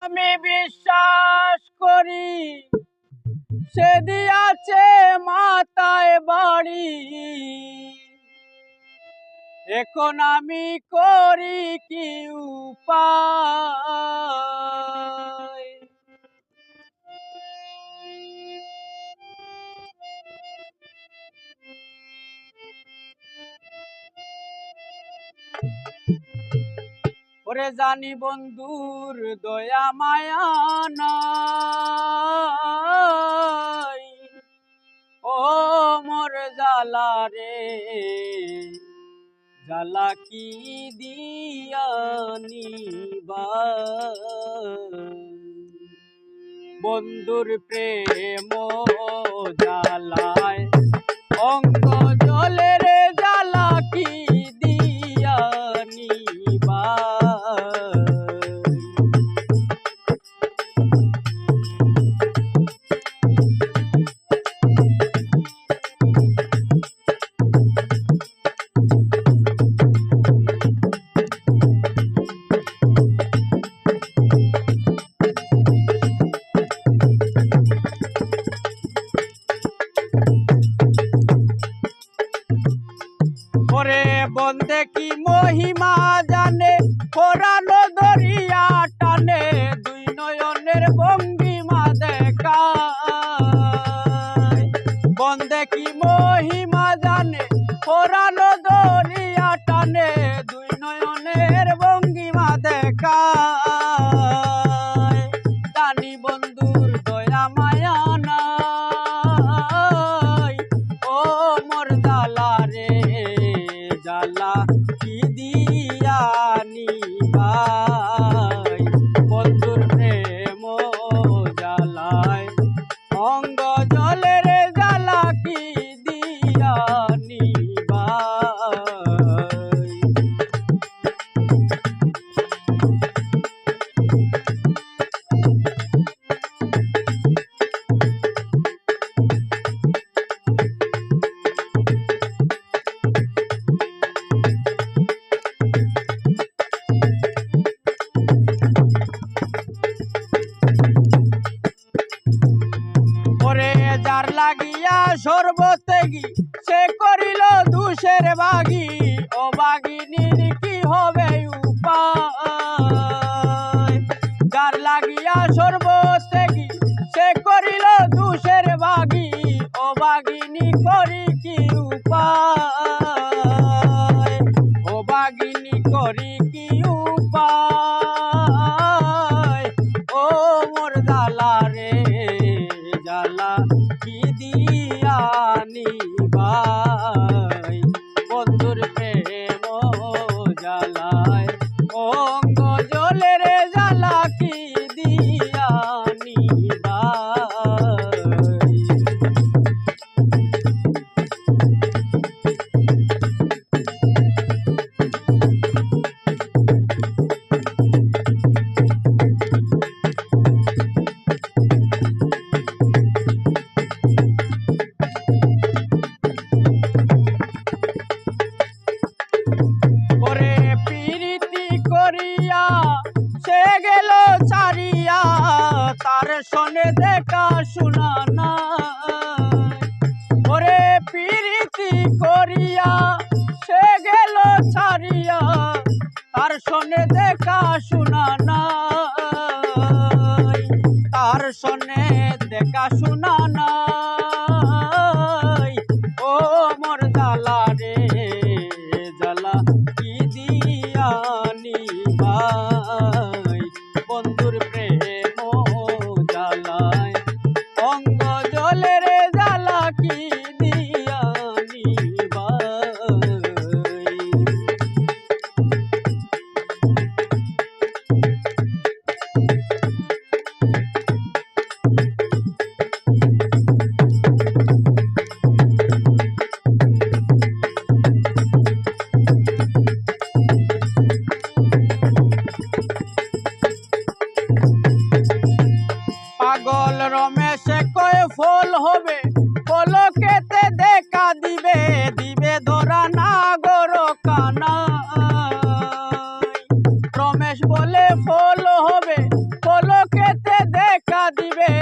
আমি বিশ্বাস করি সে দিয়াছে মাথায় বাড়ি, এখন আমি করি কি উপায়। ওরে জানি বন্ধুর দয়া মায়া নাই, ও মোর জ্বালা রে জ্বালা কি দিয়ানিবা। বন্ধুর প্রেম জ্বালায় অঙ্গ জলে রে জ্বালা কি দিয়ানিবা। ওরে বন্দে কি মহিমা জানে, পোড়ানো দরিয়া টানে, দুই নয়নের ভঙ্গিমা দেখায়। বন্দে কি মহিমা জানে, পোড়ানো দরিয়া টানে, দুই নয়নের ভঙ্গিমা দেখায়। জানি বন্ধুর দয়া মায়া নাই, ও মোর জ্বালা রে জ্বালা কি দিয়ানিবাই। বন্ধুর প্রেম জ্বালায় অঙ্গ জলে রে জ্বালা কি দিয়ানিবাই। যার লাগিয়া সর্বত্যাগী সে করিল দুষের বাগি, ও বাগিনীর কি হবে উপায়। যার লাগিয়া সর্বত্যাগী সে করিল দুষের বাগি, ও বাগিনী করি কি উপায়। ও বাগিনী করি কি উপায়। ও মোর জ্বালা রে জ্বালা কি দিয়ানিবাই। বন্ধুর প্রেম জ্বালায় অঙ্গ জলে রে জ্বালা কি দিয়ানিবাই। করিয়া সে গেল চারিয়া, তার শোনে দেখা শোনা নাই। ওরে প্রীতি করিয়া সে গেল চারিয়া, তার শোনে দেখা শোনা নাই। তার শোনে দেখা শোনা নাই। ও মোর জ্বালা রে জ্বালা কি দিয়ানিবাই। বন্ধুর প্রেম জ্বালায় অঙ্গ জলে রে জ্বালা কি দিয়ানিবাই। পাগল রমেশে কয় ফল হবে, পলকেতে দেখা দিবে, দিবে ধরা না গর কানাই। রমেশ বলে ফল হবে, ফল পলকেতে দেখা দিবে